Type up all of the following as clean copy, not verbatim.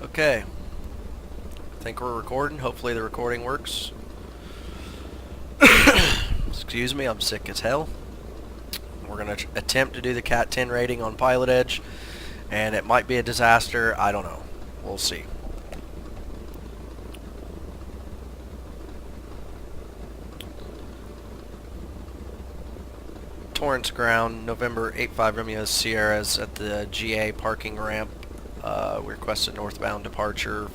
Okay. I think we're recording. Hopefully the recording works. Excuse me, I'm sick as hell. We're going to attempt to do the Cat 10 rating on Pilotedge, and it might be a disaster. I don't know. We'll see. Torrance Ground, November 85 Romeo Sierras at the GA parking ramp. We requested northbound departure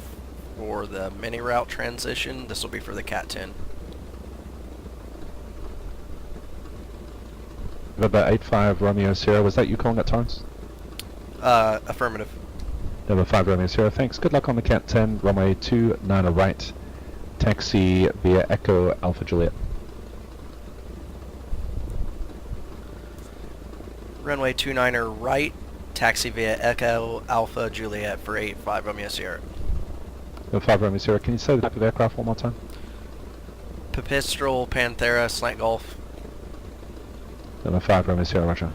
for the mini route transition. This will be for the Cat 10. November 85 Romeo Sierra, was that you calling at Torrance? Affirmative. November 5 Romeo Sierra, thanks. Good luck on the Cat 10, runway 29 right, taxi via Echo Alpha Juliet. Runway 29er right, taxi via Echo Alpha Juliet for 85 Romeo Sierra. November 5 Romeo Sierra, can you say the type of aircraft one more time? Pipistrel Panthera Slant Golf. November 5 Romeo Sierra, roger.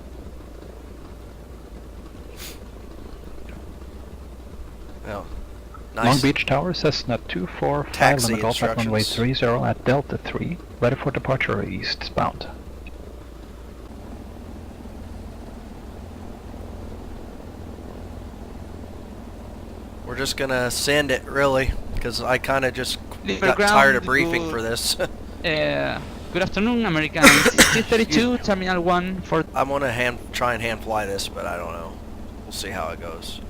Oh, nice. Long Beach Tower, Cessna 245, Taxi Lima Golf at runway instructions. 30 at Delta 3, ready for departure eastbound. We're just gonna send it, really, because I kind of just Leave got ground tired of briefing to- for this. Good afternoon, American 1632, Terminal 1 for... I'm gonna try and hand fly this, but I don't know. We'll see how it goes.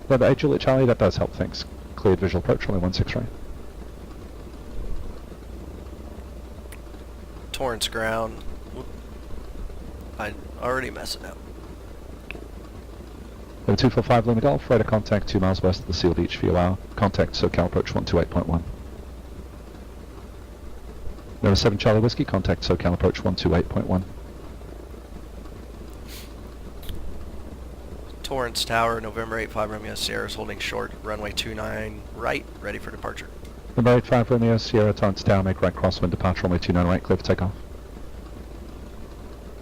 November 8 Juliet Charlie, that does help, thanks. Cleared visual approach, runway 16 right. Torrance Ground. Whoop. I already messing up. November 245 Lima Golf, radar contact 2 miles west of the Seal Beach VOR. Contact SoCal approach 128.1. November 7 Charlie Whiskey, contact SoCal approach 128.1. Torrance Tower, November 85 Romeo Sierra is holding short, runway 29 right, ready for departure. November 85 Romeo Sierra, Torrance Tower, make right crosswind departure, runway 29 right, clear for takeoff.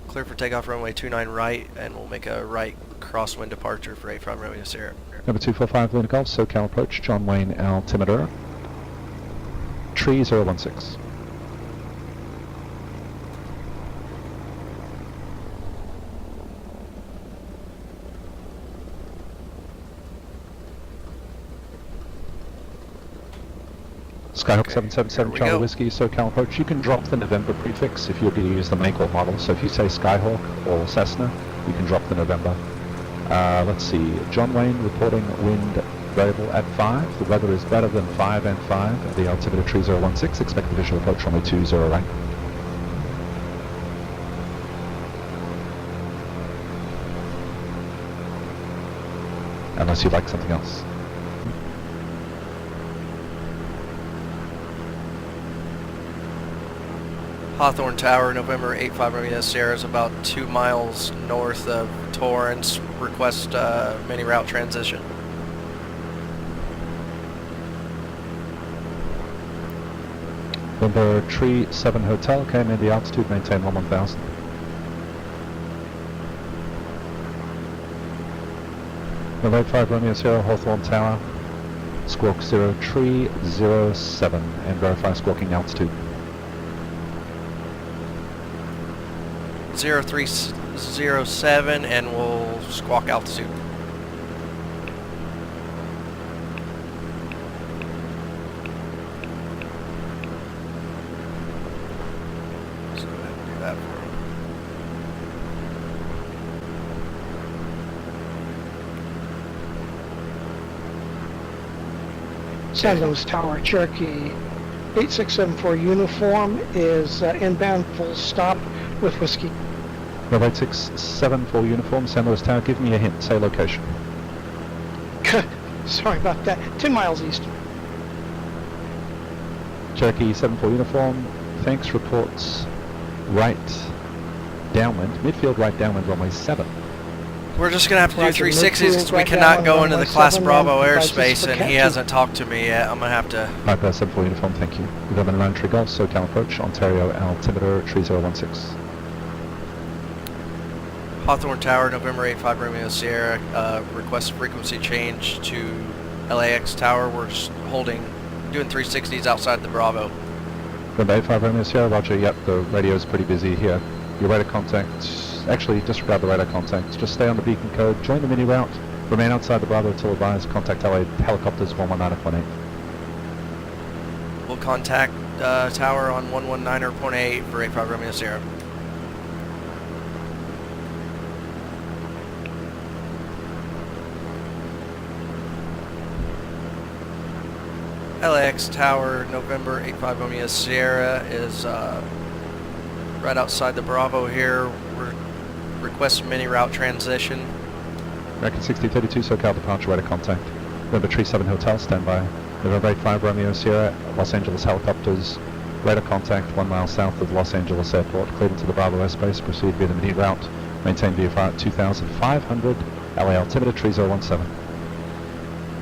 Clear for takeoff, runway 29 right, and we'll make a right crosswind departure for 85 Romeo Sierra. Number 245 Luna Golf, SoCal approach, John Wayne Altimeter. Tree 016. Skyhawk Okay, 777 here we Charlie go. Whiskey, SoCal approach. You can drop the November prefix if you're going to use the make or model. So if you say Skyhawk or Cessna, you can drop the November. Let's see, John Wayne reporting wind variable at 5. The weather is better than 5 and 5 at the altimeter tree 016. Expect the visual approach runway 20 right. Unless you'd like something else. Hawthorne Tower, November 85 Romeo Sierra is about 2 miles north of Torrance. Request mini route transition. November Tree 7 Hotel, came in the altitude, maintain 1000. November 5 Romeo Sierra, Hawthorne Tower, squawk 0 Tree 07 and verify squawking altitude. 0307 and we'll squawk altitude. So go ahead and do that for him. San Luis Tower, Cherokee 8674 uniform is inbound full stop with whiskey. November 867 for uniform, San Luis Tower, give me a hint, say location. Sorry about that. 10 miles east. Cherokee 74 uniform, thanks, reports right downwind, midfield right downwind, runway 7. We're just gonna have to do Roger, 360s because midfield, we right cannot down go on into the 117 Class and Bravo devices airspace, for and he Cat hasn't talked to me yet. I'm gonna have to. Piper 74 uniform, thank you. November 9 Tree Golf, SoCal approach, Ontario altimeter 3016. Hawthorne Tower, November 85 Romeo Sierra. Request frequency change to LAX Tower. We're just doing 360s outside the Bravo. November 85 Romeo Sierra, roger, yep, the radio is pretty busy here. Your radar contact, actually disregard the radar contact, just stay on the beacon code, join the mini route, remain outside the Bravo till advised, contact LA helicopters 119.18. We'll contact Tower on 119.8 for 85 Romeo Sierra. LAX Tower, November 85 Romeo Sierra is right outside the Bravo here. We're requesting mini route transition. American 6032, SoCal departure, radar contact. November Tree 7 Hotel, standby. November 85 Romeo Sierra, Los Angeles helicopters, radar contact 1 mile south of Los Angeles Airport, cleared into the Bravo airspace, proceed via the mini route, maintain VFR at 2500, LA altimeter 3017.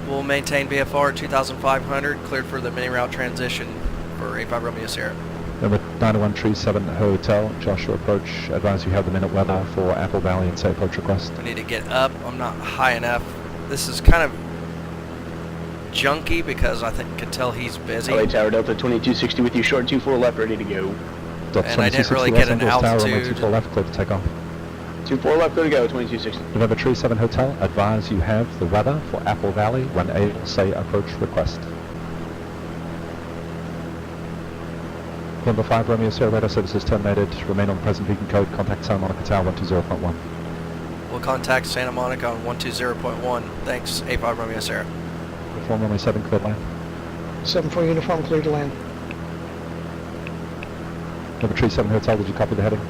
We'll maintain VFR at 2,500, cleared for the mini route transition for 85 Romeo Sierra. Number 901 Tree 7 Hotel, Joshua approach, advise you have the minute weather for Apple Valley and say approach request. We need to get up. I'm not high enough. This is kind of junky because I can tell he's busy. LA Tower Delta 2260 with you, short 24 left, ready to go. And I didn't really get an altitude. 24 left, clear to take off. 24 left, good to go, 2260. November Tree 7 Hotel, advise you have the weather for Apple Valley when able, say approach request. November 5 Romeo Sierra, radar services terminated, remain on present beacon code, contact Santa Monica Tower 120.1. We'll contact Santa Monica on 120.1. Thanks, 85 Romeo Sierra. Reform runway 7, cleared land. 74 uniform, clear to land. November Tree 7 Hotel, did you copy the heading?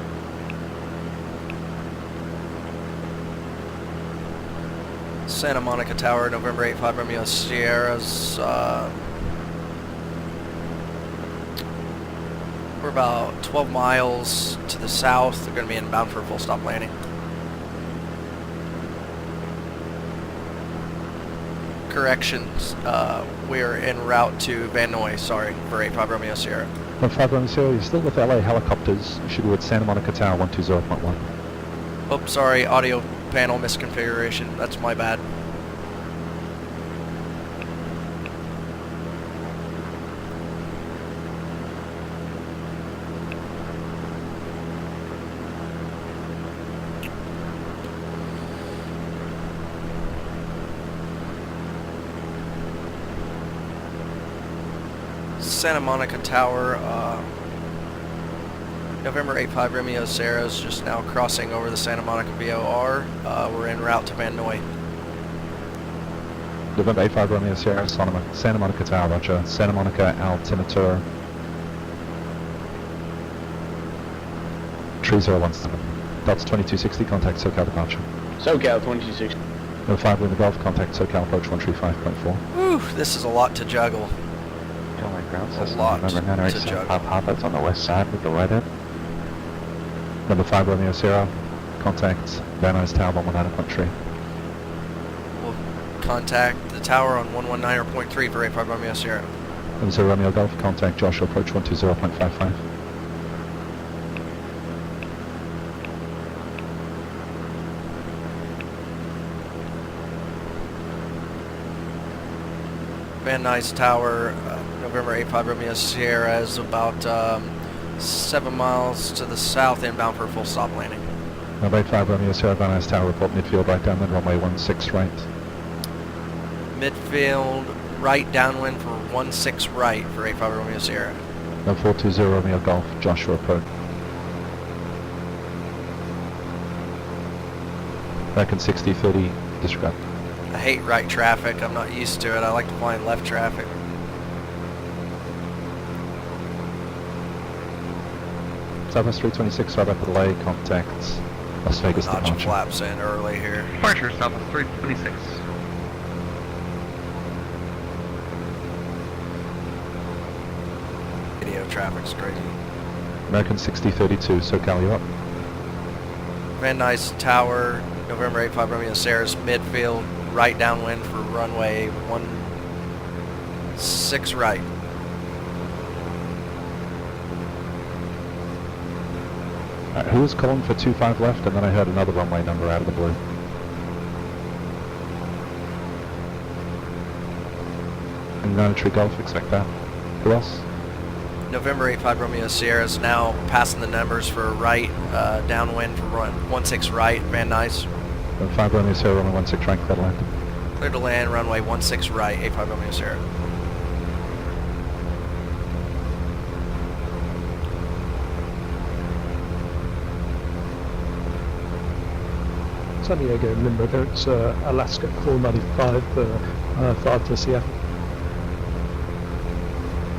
Santa Monica Tower, November 85 Romeo Sierra's, we're about 12 miles to the south. They're going to be inbound for a full stop landing. Corrections, we are en route to Van Nuys, sorry, for 85 Romeo Sierra. November 5 Romeo Sierra, you're still with LA helicopters, you should be with Santa Monica Tower 120.1. Oh, sorry, audio panel misconfiguration. That's my bad. Santa Monica Tower, November 85 Romeo Sierra is just now crossing over the Santa Monica VOR. We're en route to Van Nuys. November 85 Romeo Sierra, Santa Monica Tower, roger. Santa Monica altimeter 3017. That's 2260, contact SoCal departure. SoCal 2260. Number 5 Lima Golf, contact SoCal approach 135.4. Whew, this is a lot to juggle. Ground A lot to juggle. That's on the west side with the red end. Number 5 Romeo Sierra, contact Van Nuys Tower 119.3. We'll contact the tower on 119.3 for 85 Romeo Sierra. Number 0 Romeo Golf, contact Joshua approach 120.55. Van Nuys Tower, November 85 Romeo Sierra is about 7 miles to the south, inbound for a full stop landing. Number 85 Romeo Sierra, Van Nuys Tower, report midfield right downwind, runway 16 right. Midfield, right downwind for 16 right for 85 Romeo Sierra. Number 420 Romeo Golf, Joshua approach. American 6030, disregard. I hate right traffic. I'm not used to it. I like to fly in left traffic. Southwest 326, right up delay, contact Las Vegas Notch departure. flaps in early here. Departure, Southwest 326. Video traffic's crazy. American 6032, SoCal, you up? Van Nuys Tower, November 85 Romeo Sierra's midfield, right downwind for runway 16 right. Who was calling for 25 left, and then I heard another runway number out of the blue. And Tree Golf, expect that. Who else? November 85 Romeo Sierra is now passing the numbers for right, downwind for run 16 right, Van Nuys. 5 Romeo Sierra, runway 16 right, clear to land. Clear to land, runway 16 right, 85 Romeo Sierra. San Diego, Limerick, it's Alaska 495 5 to Seattle.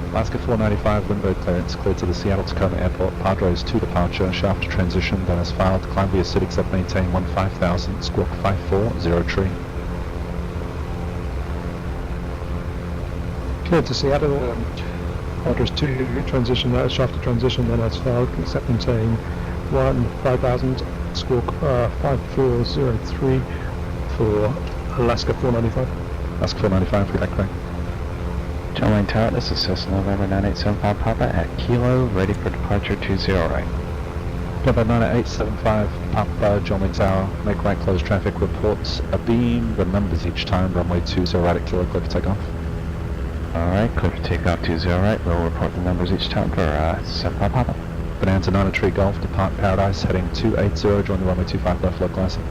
Alaska 495, Limbo clearance, cleared to the Seattle Tacoma Airport, Padres to departure, shaft to transition, then as filed, climb via City except maintain 15,000, squawk 54, tree. Cleared to Seattle, Padres to transition, shaft to transition, then as filed, except maintain 15,000, squawk 5403 for Alaska 495. Alaska 495, read that correct. John Wayne Tower, this is Cessna November 9875 Papa at Kilo, ready for departure 20 right. November 9875, Papa, John Wayne Tower, make right close traffic, reports a beam, the numbers each time, runway 20 right at Kilo, clear for takeoff. Alright, clear for takeoff 20 right, we'll report the numbers each time for 75 Papa. Bonanza 9 Tree Golf, depart Paradise, heading 280, join the runway 25 left, localizer.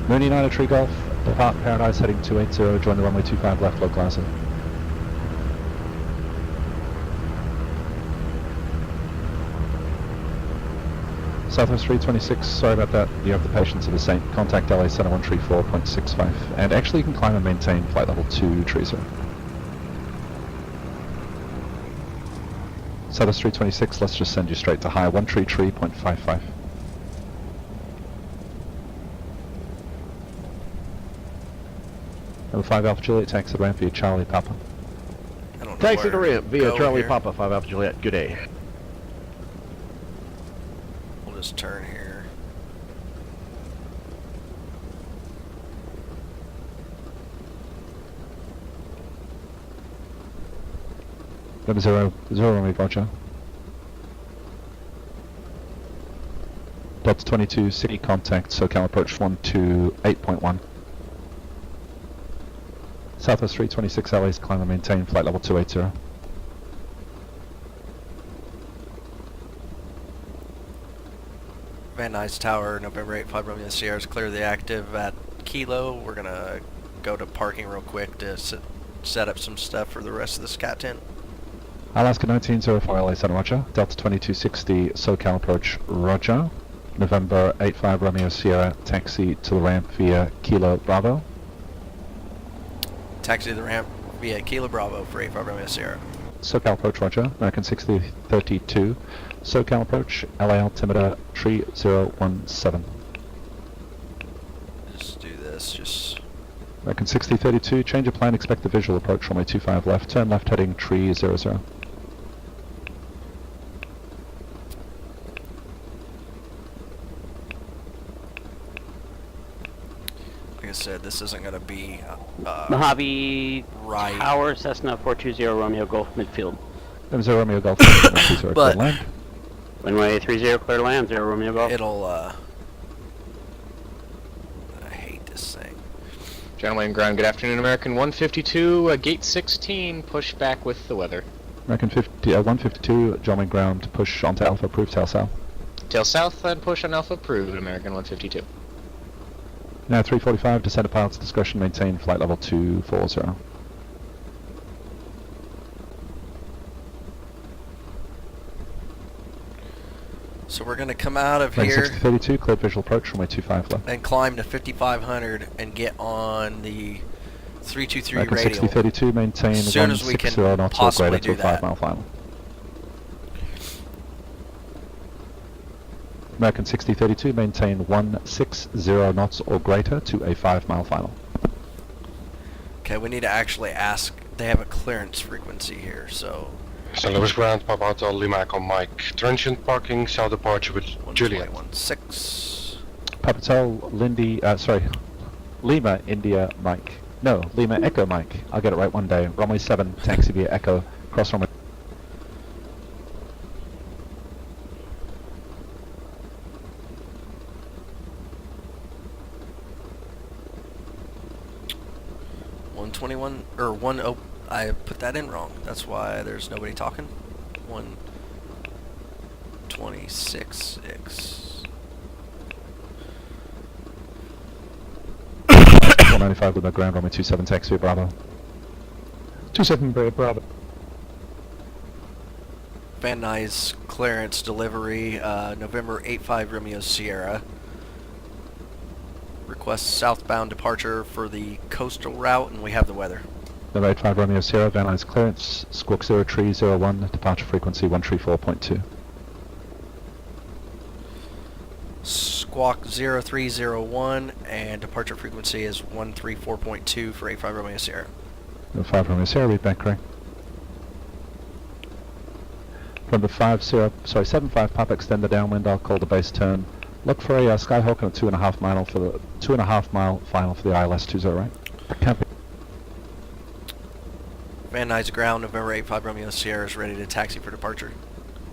Moon United Tree Golf, depart Paradise, heading 280, join the runway 25 left, localizer. Southwest 326, sorry about that, you have the patience of a saint. Contact LA Center 134.65, and actually you can climb and maintain flight level 2, tree 0. Southwest 326, let's just send you straight to high 133.55. Number 5 Alpha Juliet, taxi to ramp via Charlie Papa. I don't know Taxi to where ramp via go Charlie here. Papa 5 Alpha Juliet. Good day. We'll just turn here. Number 0 runway Roger. Delta 22, city contact, SoCal approach 128.1. Southwest 326 LA's climb and maintain flight level 280. Van Nuys Tower, November 85 Romeo Sierra is clear the active at Kilo. We're gonna go to parking real quick to set up some stuff for the rest of this cat tent. Alaska 1904 LA Center Roger. Delta 2260 SoCal approach Roger. November 85 Romeo Sierra, taxi to the ramp via Kilo Bravo. Taxi to the ramp via Kilo Bravo for 85 Romeo Sierra. SoCal approach Roger. American 6032 SoCal approach LA altimeter 3017. Just do this, just... American 6032, change of plan, expect the visual approach runway 25 left, turn left heading tree 00. Like I said, this isn't going to be Mojave right. Tower, Cessna 420 Romeo Golf midfield. Number 0 Romeo Golf, 20, But- land. Runway 30 clear to land, 0 Romeo Golf. It'll, I hate this thing. John Wayne Ground, good afternoon, American 152, gate 16, push back with the weather. American 152, John Wayne ground, push onto Alpha, approved, tail south. Tail south and push on Alpha, approved, American 152. Now 345, descend at pilot's discretion, maintain flight level 240. So we're going to come out of Range here 6032, cleared visual approach, runway 25 left. and climb to 5500 and get on the 323 American radial. 6032, maintain As soon as we can 160 knots or possibly greater to do a that. 5 mile final. American 6032, maintain 160 knots or greater to a 5 mile final. Okay, we need to actually ask. They have a clearance frequency here, so St. Louis ground, Papa Hotel, Lima Echo Mike. Transient parking, south departure with Juliet. 121.6. Papa Hotel, Lima India Mike. No, Lima Echo Mike. I'll get it right one day. Runway 7, taxi via Echo, cross runway. I put that in wrong. That's why there's nobody talking. 126X. 195 with my ground runway 27, taxi via Bravo. 27 Bravo. Van Nuys clearance delivery, November 85 Romeo Sierra. Request southbound departure for the coastal route, and we have the weather. November 85 Romeo Sierra, Van Nuys clearance, squawk 0301, departure frequency 134.2. Squawk 0301, and departure frequency is 134.2 for 85 Romeo Sierra. November 5 Romeo Sierra, read back correct. From the 75 Papa extend the downwind, I'll call the base turn. Look for a Skyhawk and a 2.5 mile for the 2.5 mile final for the ILS 20 right. Copy. Van Nuys ground, November 85 Romeo Sierra is ready to taxi for departure.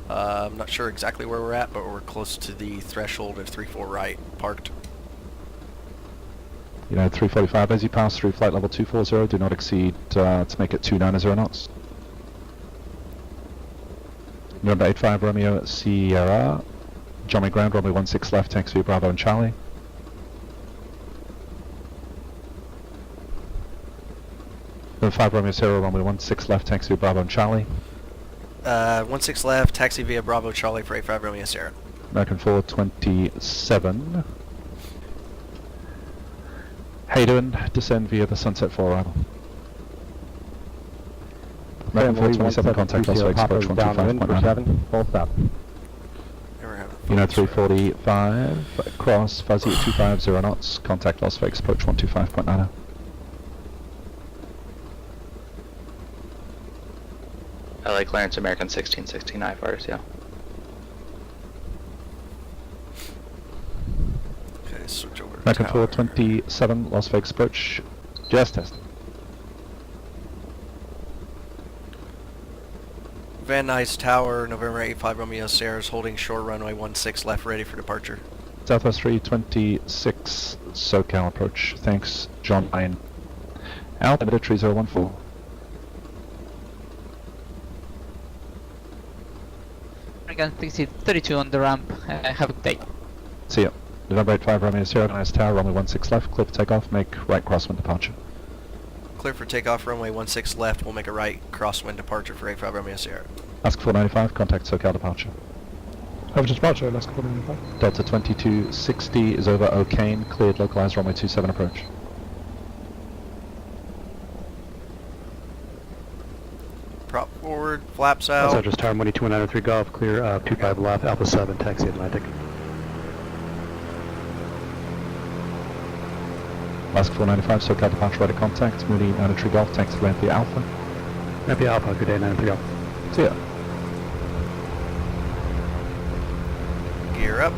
I'm not sure exactly where we're at, but we're close to the threshold of 34 right, parked. United 345, as you pass through flight level 240, do not exceed to make it 290 knots. November 85 Romeo Sierra, Johnny ground, runway 16 left, taxi via Bravo and Charlie. November 5 Romeo Sierra, runway 16 left, taxi via Bravo and Charlie. 16 left, taxi via Bravo Charlie for 85 Romeo Sierra. American 427. How you doing? Descend via the Sunset 4 arrival. American 427, contact Las Vegas, approach 125.9. Full stop. United 345, cross, fuzzy at 250 knots, contact Las Vegas, approach 125.9. LA clearance, American 1616 IFRs, yeah. Okay, switch over to American tower. 427, Las Vegas approach, just test. Van Nuys Tower, November 85 Romeo Sierra is holding shore runway 16 left, ready for departure. Southwest 326, SoCal approach, thanks, John Lane. Altimeter 3014. American 32 on the ramp. Have a good day. See ya. November 85 Romeo Sierra, Nice Tower, runway 16 left, clear for takeoff, make right crosswind departure. Clear for takeoff, runway 16 left, we'll make a right crosswind departure for 85 Romeo Sierra. Ask 495, contact SoCal departure. Over departure, let's go 495. Delta 2260 is over O'Kane, cleared localized runway 27 approach. Prop forward, flaps out. So just tower money 2903 Golf, clear 25 left, Alpha 7, taxi Atlantic. Ask 495, SoCal departure right at contact, Mooney 903 Golf, taxi ramp via Alpha. Ramp via Alpha, good day 903 Golf. See ya. Gear up.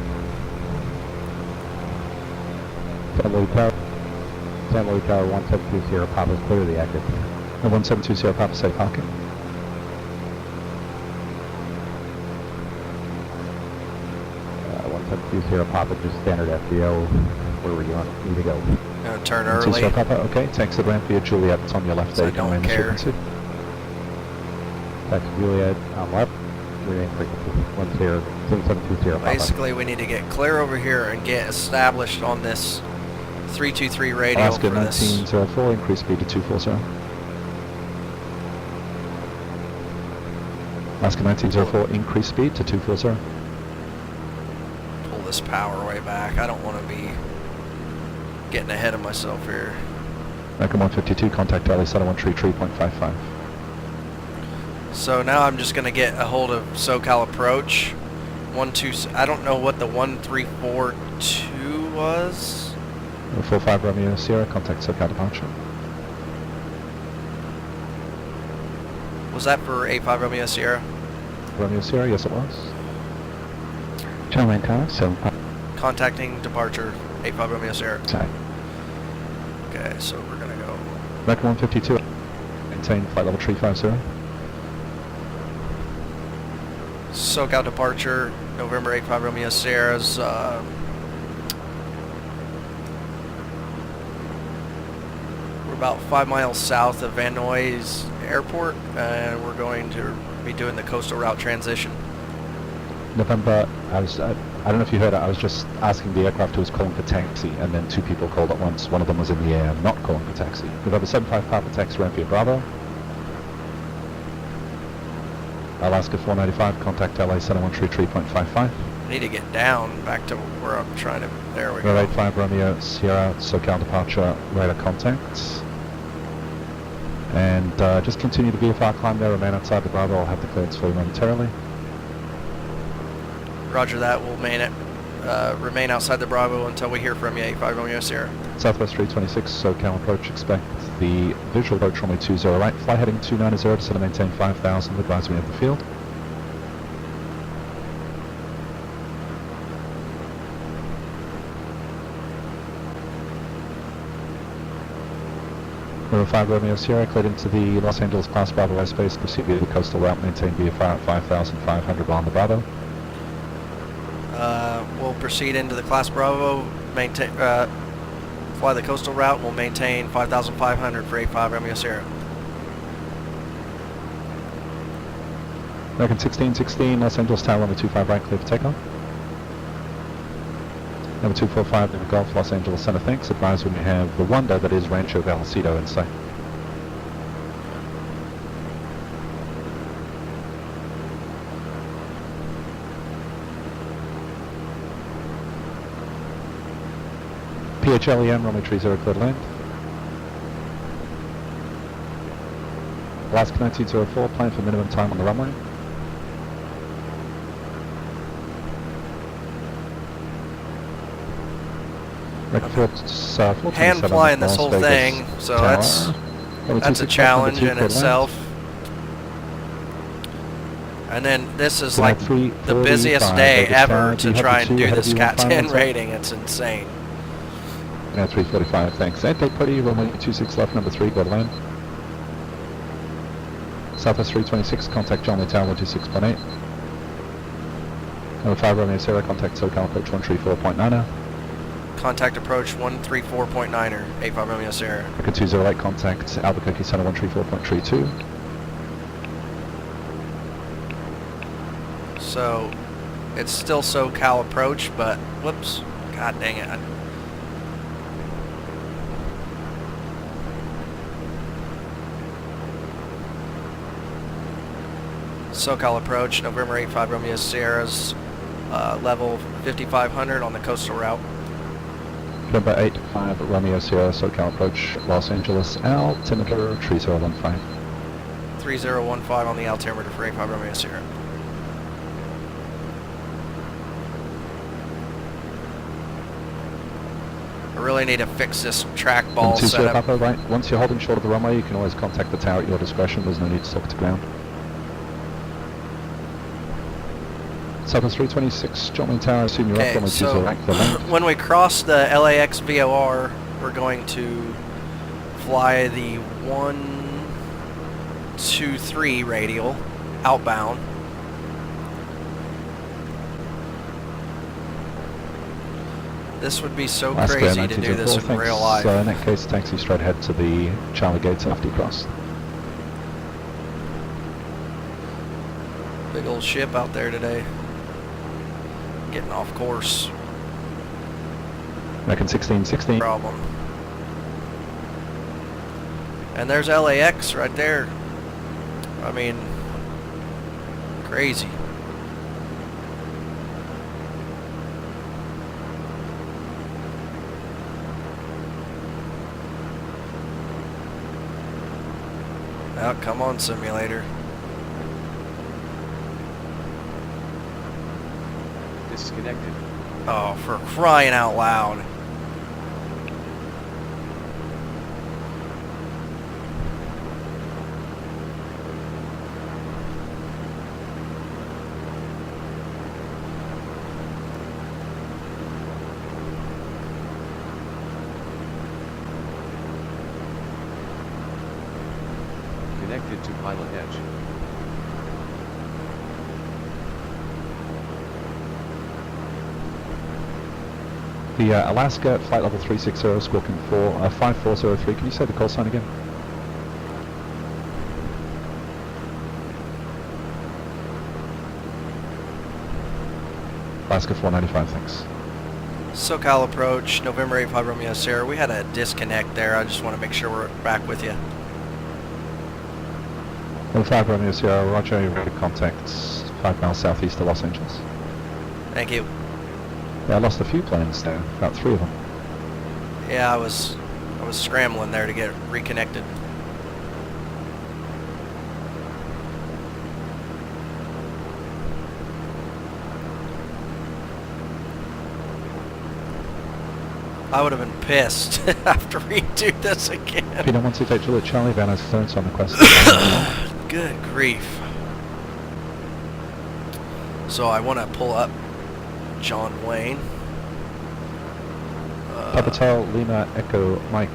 San Luis Tower 172 Sierra Papa, clear the exit. 172 Sierra Papa, safe parking. 172 Sierra Papa, just standard FBO. Where were you on? Need to go. Gonna turn 172 early. Sierra Papa, okay, taxi ramp via Juliet, it's on your left, So there, don't can care. frequency. Taxi Juliet, on left. Remain frequency. 772 Sierra Papa. Basically, we need to get clear over here and get established on this 323 radio Alaska for this. 1904, increase speed to 240. Alaska 1904, increase speed to 240. Pull this power way back. I don't want to be getting ahead of myself here. American 152, contact LA 7133.55. So now I'm just going to get a hold of SoCal approach. I don't know what the 1342 was. 45 Romeo Sierra, contact SoCal departure. Was that for 85 Romeo Sierra? Romeo Sierra, yes it was. John Wayne Tower, 75. Contacting departure 85 Romeo Sierra. Sorry. Okay, so we're gonna go. American 152, maintain flight level 350. SoCal departure, November 85 Romeo Sierra's, we're about 5 miles south of Van Nuys Airport, and we're going to be doing the coastal route transition. November, I don't know if you heard it, I was just asking the aircraft who was calling for taxi, and then 2 people called at once. One of them was in the air, not calling for taxi. November 75 Papa taxi, Rampia Bravo. Alaska 495, contact LA 7133.55. I need to get down back to where I'm trying to. There we go. 85 Romeo Sierra, SoCal departure, radar contacts. And just continue the VFR climb there, remain outside the Bravo, I'll have the clearance for you momentarily. Roger that. We'll remain outside the Bravo until we hear from you, 85 Romeo Sierra. Southwest 326, SoCal approach, expect the visual approach runway 20 right, fly heading 290, descend and maintain 5,000, advise me of the field. Number 5 Romeo Sierra, cleared into the Los Angeles class Bravo airspace, proceed via the coastal route, maintain VFR at 5,500 while on the Bravo. We'll proceed into the class Bravo, maintain, fly the coastal route, we'll maintain 5,500 for 85 Romeo Sierra. American 1616, Los Angeles Tower, number 25 right, clear for takeoff. Number 245, Navy Golf, Los Angeles Center, thanks. Advise when you have the wonder that is Rancho Vallecito in sight. PHLEM, runway 30, clear to land. Alaska 1904, plan for minimum time on the runway. Hand flying this whole thing, so that's a challenge in itself. And then this is like the busiest day ever to try and do this Cat 10 rating. It's insane. Yeah, 345, thanks. Anti Putty, runway 26 left, number 3, go to land. Southwest 326, contact John Lee Tower 126.8. Number 5 Romeo Sierra, contact SoCal approach 134.90. Contact approach 134.9er, 85 Romeo Sierra. American 208, contact Albuquerque Center 134.32. So, it's still SoCal approach, but, whoops, god dang it. SoCal approach, November 85 Romeo Sierra's level 5500 on the coastal route. Number 85 Romeo Sierra, SoCal approach, Los Angeles, altimeter 3015. 3015 on the altimeter for 85 Romeo Sierra. I really need to fix this trackball setup. Papa, right. Once you're holding short of the runway, you can always contact the tower at your discretion. There's no need to talk to ground. Southwest 326, John Wayne Tower, assume you're up on the so when we cross the LAX VOR, we're going to fly the 123 radial outbound. This would be so crazy to do this in real life. In that case, taxi straight ahead to the Charlie Gates after you cross. Big old ship out there today. Getting off course. American 1616. Problem. And there's LAX right there. I mean, crazy. Now, come on, simulator. Disconnected. Oh, for crying out loud. disconnected to Pilotedge. The Alaska flight level 360, squawking 5403. Can you say the call sign again? Alaska 495, thanks. SoCal approach, November 85 Romeo Sierra. We had a disconnect there. I just want to make sure we're back with you. Number 5 Romeo Sierra, roger, you're ready to contact 5 miles southeast of Los Angeles. Thank you. Yeah, I lost a few planes there, about 3 of them. Yeah, I was scrambling there to get reconnected. I would have been pissed after we do this again. Pino 168 Juliet Charlie, Van Nuys clearance on request. Good grief. So I want to pull up John Wayne. Papatel, Lima, Echo, Mike.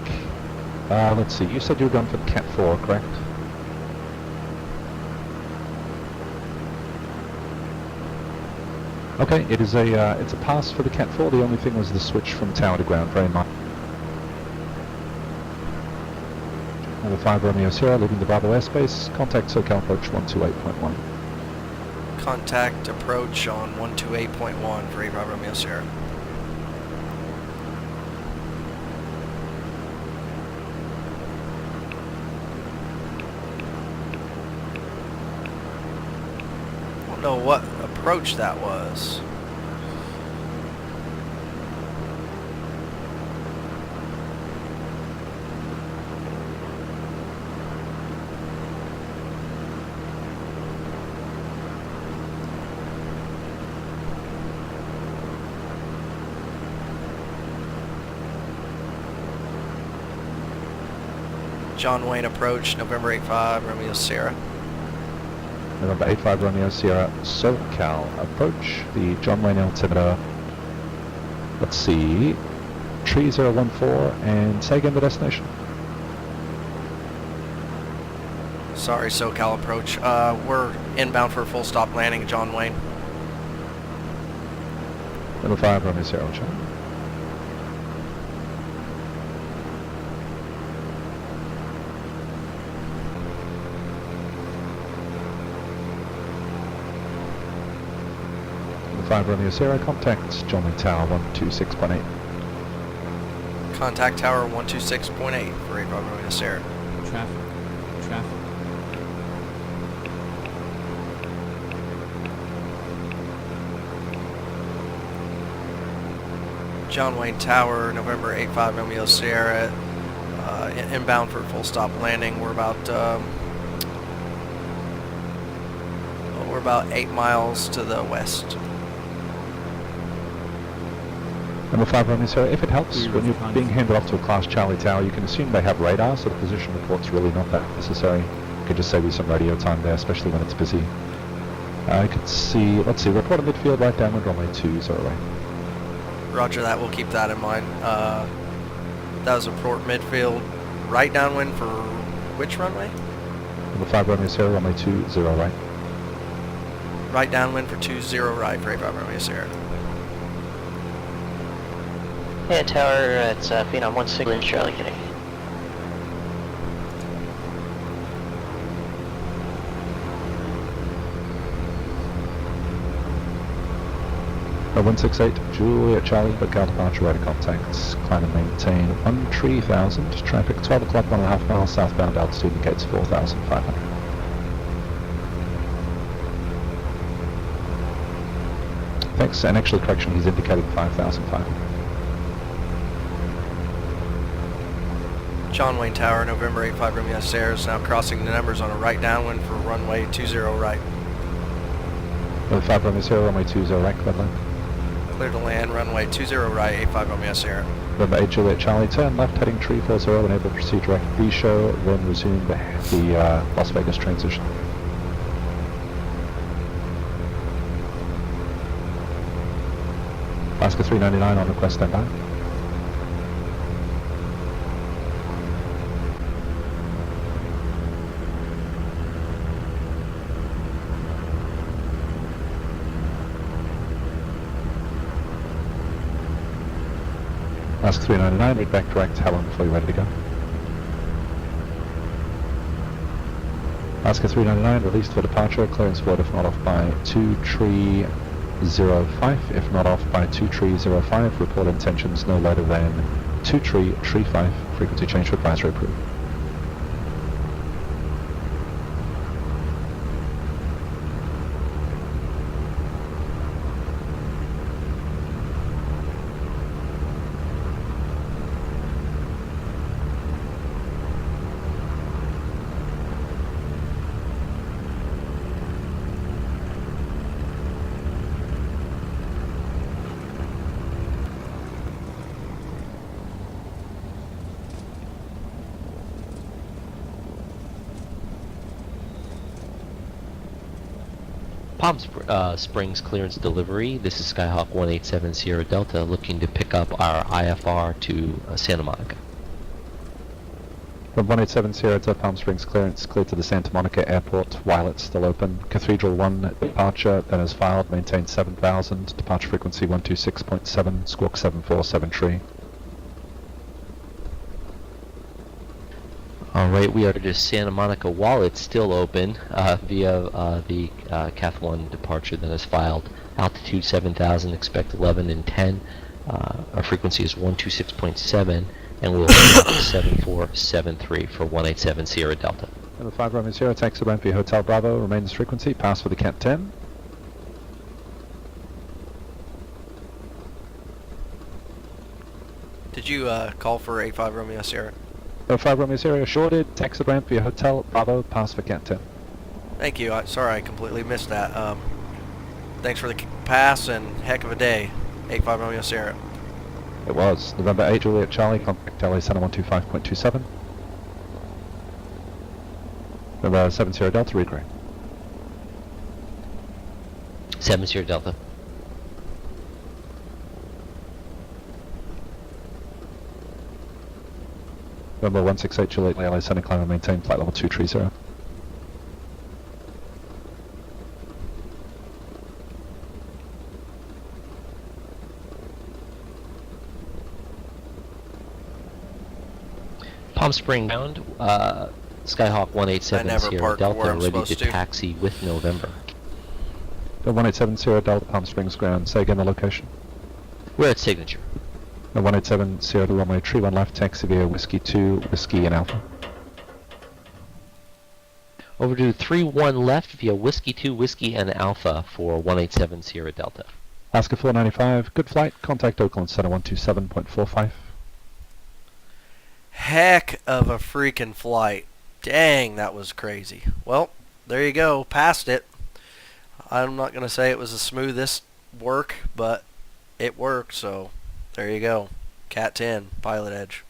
Let's see, you said you were going for the Cat 4, correct? Okay, it's a pass for the Cat 4. The only thing was the switch from tower to ground. Very much. Number 5 Romeo Sierra, leaving the Bravo airspace. Contact SoCal approach 128.1. Contact approach on 128.1 for 85 Romeo Sierra. Don't know what approach that was. John Wayne approach, November 85, Romeo Sierra. November 85 Romeo Sierra, SoCal approach, the John Wayne altimeter, let's see, 3014, and say again the destination. Sorry, SoCal approach. We're inbound for a full stop landing, John Wayne. Number 5 Romeo Sierra, Charlie. Number 5 Romeo Sierra, contact John Wayne Tower 126.8. Contact tower 126.8 for 85 Romeo Sierra. Traffic. John Wayne Tower, November 85 Romeo Sierra, inbound for full stop landing. We're about 8 miles to the west. Number 5 Romeo Sierra, if it helps, when you're being handed off to a Class Charlie Tower, you can assume they have radar, so the position report's really not that necessary. You could just save you some radio time there, especially when it's busy. I could see, let's see, report a midfield right downwind runway 20 right. Roger that, we'll keep that in mind. That was report midfield, right downwind for which runway? Number 5 Romeo Sierra, runway 20 right. Right downwind for 20 right for 85 Romeo Sierra. Yeah, tower, it's Phenom 16 Charlie Kitty. Number 168 Juliet Charlie, lookout departure, radar contacts, climb and maintain 13,000, traffic 12 o'clock, 1.5 miles southbound, altitude indicates 4,500. Thanks, and actually correction, he's indicating 5,500. John Wayne Tower, November 85 Romeo Sierra is now crossing the numbers on a right downwind for runway 20 right. Number 5 Romeo Sierra, runway 20 right, clear to land. Clear to land, runway 20 right, 85 Romeo Sierra. Number 8 Juliet Charlie, turn left heading 340, enable proceed direct B-show, then resume the Las Vegas transition. Alaska 399 on request, stand by. Ask 399, read back direct, how long before you're ready to go? Oscar 399, released for departure, clearance board if not off by 2305. If not off by 2305, report intentions no later than 2335. Frequency change to advisory approved. Springs clearance delivery. This is Skyhawk 187 Sierra Delta looking to pick up our IFR to Santa Monica. From 187 Sierra to Palm Springs clearance, clear to the Santa Monica airport while it's still open. Cathedral 1 departure, then as filed, maintain 7000, departure frequency 126.7, squawk 747 tree. Alright, we are to Santa Monica while it's still open via the Cath 1 departure that is filed. Altitude 7000, expect 11 and 10. Our frequency is 126.7 and we'll head to 7473 for 187 Sierra Delta. Number 5 Romeo Sierra, takes the ramp via Hotel Bravo, remains frequency, pass for the Cat 10. Did you call for 85 Romeo Sierra? 5 Romeo Sierra, shorted, takes the ramp via Hotel Bravo, pass for Cat 10. Thank you. Sorry, I completely missed that. Thanks for the pass and heck of a day. 85 Romeo Sierra. It was. November 8 Juliet Charlie, contact LA Center 125.27. November 7 Sierra Delta, read grade. 7 Sierra Delta. November 168 Juliet LA Center, climb and maintain flight level 230. Palm Springs bound, Skyhawk 187 Sierra Delta ready to taxi with November. 187 Sierra Delta, Palm Springs ground. Say again the location. We're at Signature. 187 Sierra Delta, runway tree 1 left, taxi via Whiskey 2, Whiskey and Alpha. Over to 3-1 left via Whiskey 2, Whiskey and Alpha for 187 Sierra Delta. Oscar 495, good flight, contact Oakland Center 127.45. Heck of a freaking flight. Dang, that was crazy. Well, there you go. Passed it. I'm not going to say it was the smoothest work, but it worked, so there you go. Cat 10, Pilotedge.